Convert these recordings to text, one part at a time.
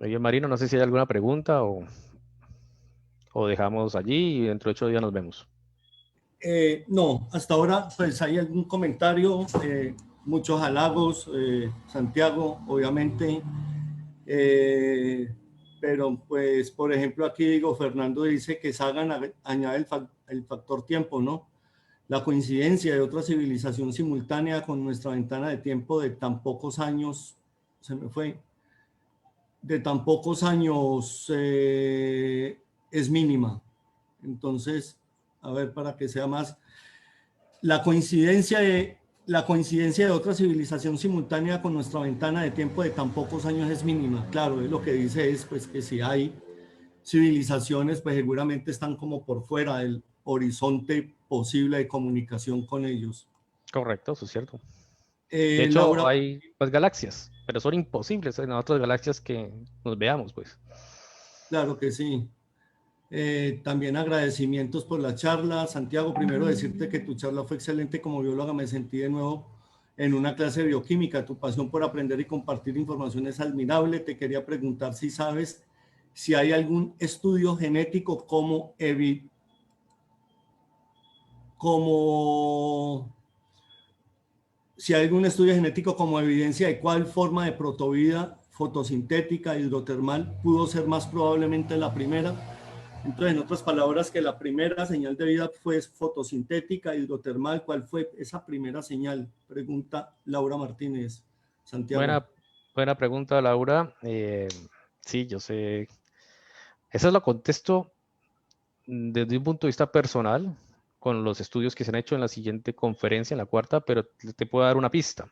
Oye, Marino, no sé si hay alguna pregunta o dejamos allí y dentro de 8 días nos vemos. No, hasta ahora pues hay algún comentario, muchos halagos, Santiago, obviamente, eh, pero pues por ejemplo aquí digo, Fernando dice que Sagan añade el factor tiempo, ¿no? La coincidencia de otra civilización simultánea con nuestra ventana de tiempo de tan pocos años, se me fue, de tan pocos años es mínima. Entonces, a ver, para que sea más, la coincidencia de otra civilización simultánea con nuestra ventana de tiempo de tan pocos años es mínima. Claro, lo que dice es pues que si hay civilizaciones, pues seguramente están como por fuera del horizonte posible de comunicación con ellos. Correcto, eso es cierto. De hecho, Laura, hay pues galaxias, pero son imposibles en otras galaxias que nos veamos, pues. claro que sí. También agradecimientos por la charla. Santiago, primero decirte que tu charla fue excelente como bióloga. Me sentí de nuevo en una clase de bioquímica. Tu pasión por aprender y compartir información es admirable. Te quería preguntar si sabes si hay algún estudio genético como si hay algún estudio genético como evidencia de cuál forma de protovida fotosintética hidrotermal pudo ser más probablemente la primera. Entonces, en otras palabras, que la primera señal de vida fue fotosintética, hidrotermal. ¿Cuál fue esa primera señal? Pregunta Laura Martínez, Santiago. Buena, buena pregunta, Laura. Sí, yo sé. Eso lo contesto desde un punto de vista personal, con los estudios que se han hecho en la siguiente conferencia, en la cuarta, pero te puedo dar una pista.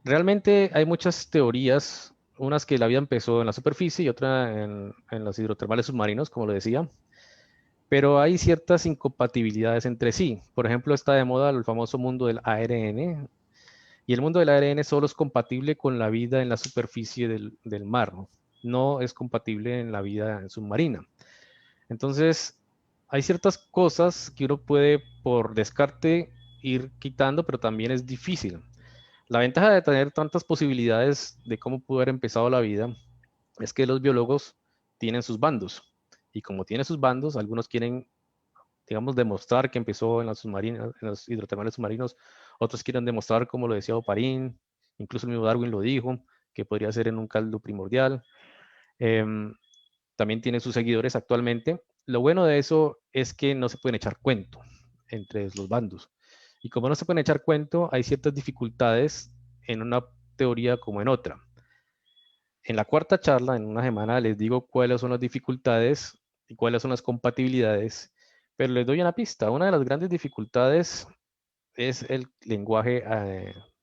Realmente hay muchas teorías, unas que la vida empezó en la superficie y otra en los hidrotermales submarinos, como lo decía, pero hay ciertas incompatibilidades entre sí. Por ejemplo, está de moda el famoso mundo del ARN, y el mundo del ARN solo es compatible con la vida en la superficie del mar, ¿no? No es compatible en la vida submarina. Entonces, hay ciertas cosas que uno puede por descarte ir quitando, pero también es difícil. La ventaja de tener tantas posibilidades de cómo pudo haber empezado la vida es que los biólogos tienen sus bandos. Y como tienen sus bandos, algunos quieren, digamos, demostrar que empezó en las submarinas, en los hidrotermales submarinos, otros quieren demostrar, como lo decía Oparín, incluso el mismo Darwin lo dijo, que podría ser en un caldo primordial. Em, También tiene sus seguidores actualmente. Lo bueno de eso es que no se pueden echar cuento entre los bandos. Y como no se pueden echar cuento, hay ciertas dificultades en una teoría como en otra. En la cuarta charla, en una semana, les digo cuáles son las dificultades y cuáles son las compatibilidades, pero les doy una pista. Una de las grandes dificultades es el lenguaje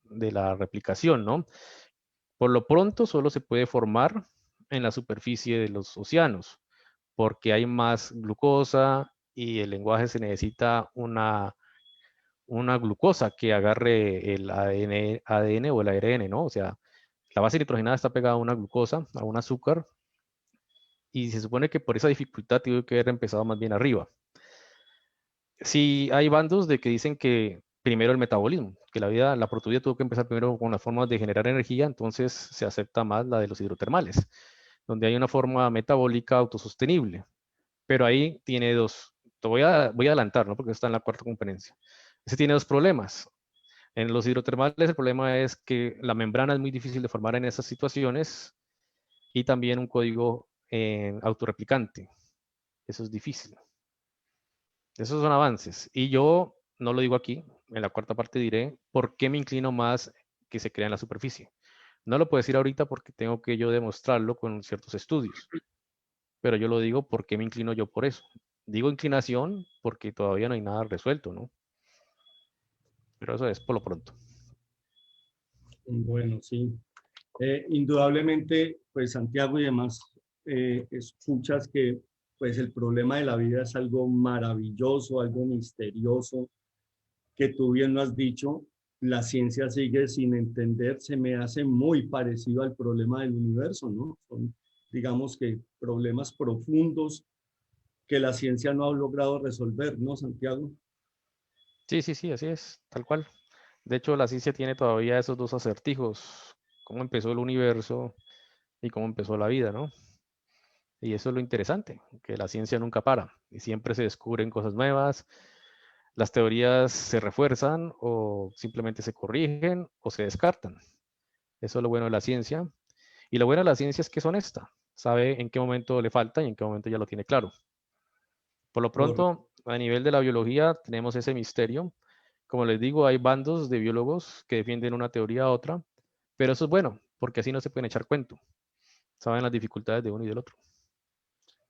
de la replicación, ¿no? Por lo pronto solo se puede formar en la superficie de los océanos, porque hay más glucosa y el lenguaje se necesita una glucosa que agarre el ADN o el ARN, ¿no? O sea, la base nitrogenada está pegada a una glucosa, a un azúcar, y se supone que por esa dificultad tuvo que haber empezado más bien arriba. Sí, hay bandos de que dicen que primero el metabolismo, que la vida, la protovida tuvo que empezar primero con las formas de generar energía, entonces se acepta más la de los hidrotermales, donde hay una forma metabólica autosostenible. Pero ahí tiene dos, voy a adelantar, ¿no? Porque está en la cuarta conferencia. Ese tiene dos problemas. En los hidrotermales el problema es que la membrana es muy difícil de formar en esas situaciones y también un código autorreplicante. Eso es difícil. Esos son avances. Y yo no lo digo aquí, en la cuarta parte diré por qué me inclino más que se crea en la superficie. No lo puedo decir ahorita porque tengo que yo demostrarlo con ciertos estudios, pero yo lo digo porque me inclino yo por eso. Digo inclinación porque todavía no hay nada resuelto, ¿no? Pero eso es por lo pronto. Bueno, sí. Indudablemente, pues Santiago y demás, escuchas que pues el problema de la vida es algo maravilloso, algo misterioso, que tú bien lo has dicho, la ciencia sigue sin entender, se me hace muy parecido al problema del universo, ¿no? Son, digamos que, problemas profundos que la ciencia no ha logrado resolver, ¿no, Santiago? Sí, sí, sí, así es, tal cual. De hecho, la ciencia tiene todavía esos dos acertijos. ¿Cómo empezó el universo? y cómo empezó la vida, ¿no? Y eso es lo interesante, que la ciencia nunca para y siempre se descubren cosas nuevas, las teorías se refuerzan o simplemente se corrigen o se descartan. Eso es lo bueno de la ciencia. Y lo bueno de la ciencia es que es honesta, sabe en qué momento le falta y en qué momento ya lo tiene claro. Por lo Correcto. pronto, a nivel de la biología, tenemos ese misterio. Como les digo, hay bandos de biólogos que defienden una teoría a otra, pero eso es bueno, porque así no se pueden echar cuento. Saben las dificultades de uno y del otro.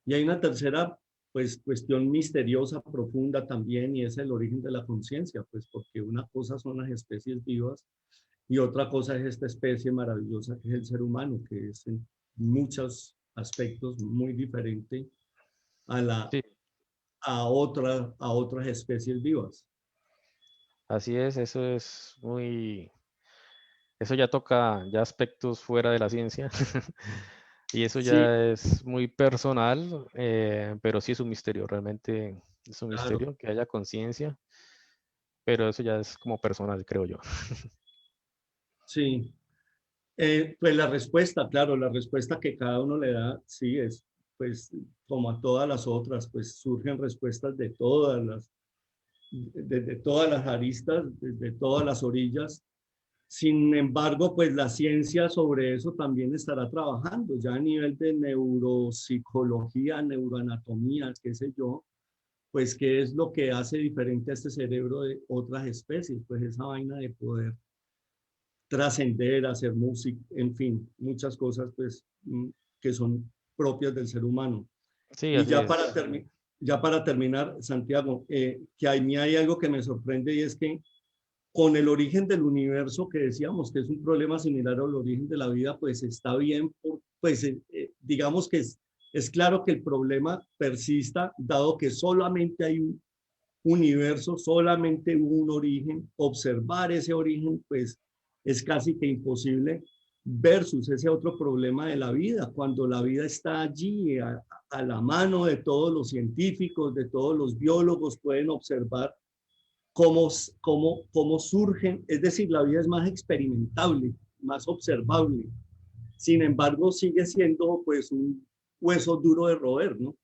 Y hay una tercera, pues, cuestión misteriosa, profunda también, y es el origen de la conciencia, pues, porque una cosa son las especies vivas y otra cosa es esta especie maravillosa que es el ser humano, que es en muchos aspectos muy diferente a Sí, a otras especies vivas. así es, eso ya toca ya aspectos fuera de la ciencia. Y eso Sí, ya es muy personal, pero sí es un misterio, realmente es un claro, misterio que haya conciencia, pero eso ya es como personal, creo yo. sí. Pues la respuesta, claro, la respuesta que cada uno le da, sí, es, pues, como a todas las otras, pues surgen respuestas de todas las aristas, de todas las orillas. Sin embargo, pues la ciencia sobre eso también estará trabajando, ya a nivel de neuropsicología, neuroanatomía, qué sé yo, pues qué es lo que hace diferente a este cerebro de otras especies, pues esa vaina de poder trascender, hacer música, en fin, muchas cosas pues que son propias del ser humano. Sí, Y así ya es. ya para terminar, Santiago, que a mí hay algo que me sorprende y es que con el origen del universo que decíamos que es un problema similar al origen de la vida, pues está bien, pues digamos que es claro que el problema persista, dado que solamente hay un universo, solamente un origen, observar ese origen, pues es casi que imposible versus ese otro problema de la vida, cuando la vida está allí a la mano de todos los científicos, de todos los biólogos, pueden observar cómo surgen, es decir, la vida es más experimentable, más observable. Sin embargo, sigue siendo pues un hueso duro de roer, ¿no?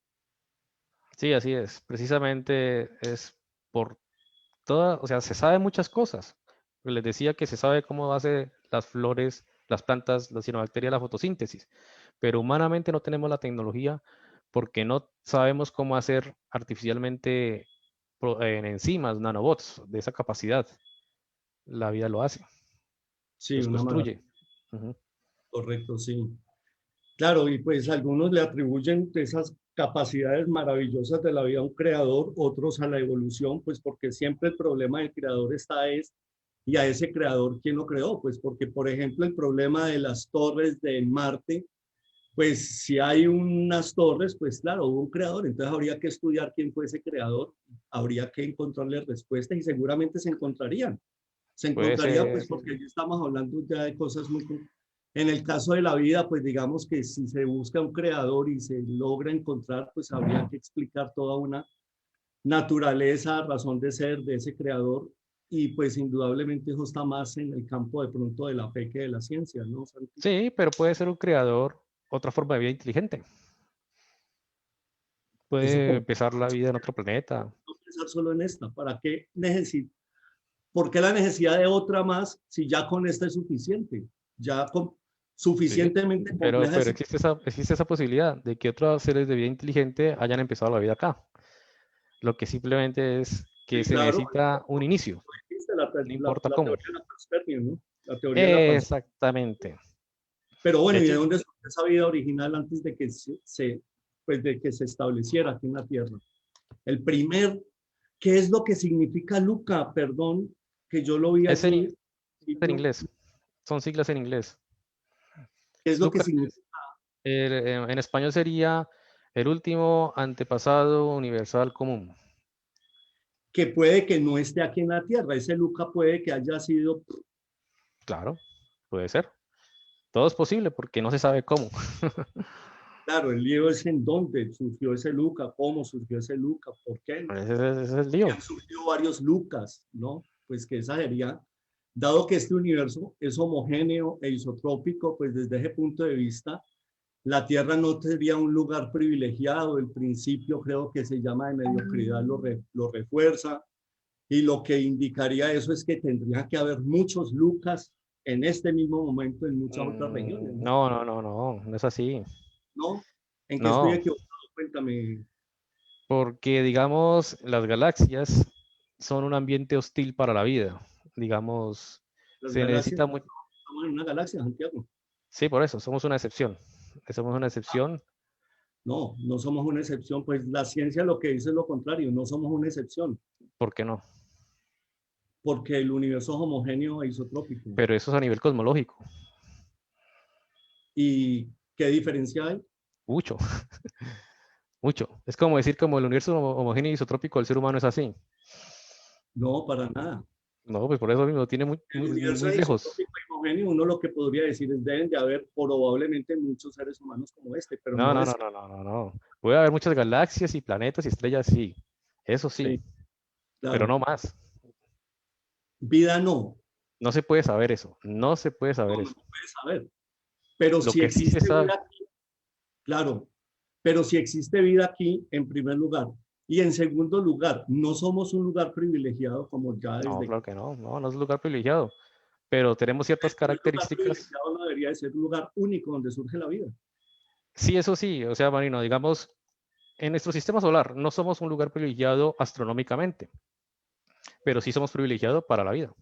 Sí, así es. Precisamente es por o sea, se sabe muchas cosas. Les decía que se sabe cómo hace las flores, las plantas, la cianobacteria, la fotosíntesis, pero humanamente no tenemos la tecnología porque no sabemos cómo hacer artificialmente en enzimas, nanobots, de esa capacidad. La vida lo hace, Sí, los una maravilla, construye. Ujú. correcto, sí. Claro, y pues algunos le atribuyen esas capacidades maravillosas de la vida a un creador, otros a la evolución, pues porque siempre el problema del creador está es, y a ese creador, ¿quién lo creó? Pues porque, por ejemplo, el problema de las torres de Marte, pues si hay unas torres, pues claro, hubo un creador, entonces habría que estudiar quién fue ese creador, habría que encontrarle respuestas y seguramente se encontrarían. Se Puede encontrarían, ser, pues porque ya estamos hablando ya de cosas muy... En el caso de la vida, pues digamos que si se busca un creador y se logra encontrar, pues habría que explicar toda una naturaleza, razón de ser de ese creador y pues indudablemente eso está más en el campo de pronto de la fe que de la ciencia, ¿no, Santi? sí, pero puede ser un creador, otra forma de vida inteligente. Eso Puede por empezar la vida en otro planeta. no pensar solo en esta, ¿para qué necesita? ¿Por qué la necesidad de otra más si ya con esta es suficiente? Ya con, Sí, suficientemente compleja pero es existe esa posibilidad de que otros seres de vida inteligente hayan empezado la vida acá. Lo que simplemente es que se claro, necesita un inicio, existe no importa la cómo. teoría de la panspermia, ¿no? La teoría de la panspermia. Exactamente. Pero De bueno, ¿y de hecho, dónde surgió esa vida original antes de que pues de que se estableciera aquí en la Tierra? El primer, ¿qué es lo que significa Luca? Perdón, que yo lo vi es allí. en inglés, son siglas en inglés. ¿Qué es lo que Lucas significa? en español sería el último antepasado universal común. Que puede que no esté aquí en la Tierra. Ese Luca puede que haya sido, Claro, puede ser. Todo es posible porque no se sabe cómo. claro, el lío es en dónde surgió ese Luca, cómo surgió ese Luca, por qué. Ese es el Que lío. han surgido varios Lucas, ¿no? Pues que esa sería, dado que este universo es homogéneo e isotrópico, pues desde ese punto de vista, la Tierra no sería un lugar privilegiado. El principio creo que se llama de mediocridad, lo refuerza. Y lo que indicaría eso es que tendría que haber muchos Lucas en este mismo momento en muchas otras regiones, ¿no? No, no, no, no, no es así. ¿No? ¿En qué estoy No, equivocado? Cuéntame. porque digamos, las galaxias son un ambiente hostil para la vida. Digamos, Las se galaxias, necesita mucho. estamos en una galaxia, Santiago. Sí, por eso, somos una excepción. Somos una excepción. No, no somos una excepción. Pues la ciencia lo que dice es lo contrario. No somos una excepción, ¿Por qué no? porque el universo es homogéneo e isotrópico. Pero eso es a nivel cosmológico. ¿Y qué diferencia hay? Mucho, mucho. Es como decir como el universo homogéneo y isotrópico del ser humano es así. No, para nada. No, pues por eso mismo tiene muy, El muy, universo muy es lejos. isotrópico y homogéneo. Uno lo que podría decir es deben de haber probablemente muchos seres humanos como este, pero No, no no, no, es. no, no, no, no. Puede haber muchas galaxias y planetas y estrellas, sí. Eso sí, Sí, pero claro. no más. Vida no, No se puede saber eso. No se puede saber no, no eso. puedes saber. Pero Lo si que sí se existe sabe. vida aquí, claro, pero si existe vida aquí, en primer lugar. Y en segundo lugar, no somos un lugar privilegiado como ya No, desde. claro que no. No, no es un lugar privilegiado. Pero tenemos ciertas Un lugar características. privilegiado no debería de ser un lugar único donde surge la vida. Sí, eso sí. O sea, Marino, digamos, en nuestro sistema solar no somos un lugar privilegiado astronómicamente, pero sí somos privilegiados para la vida.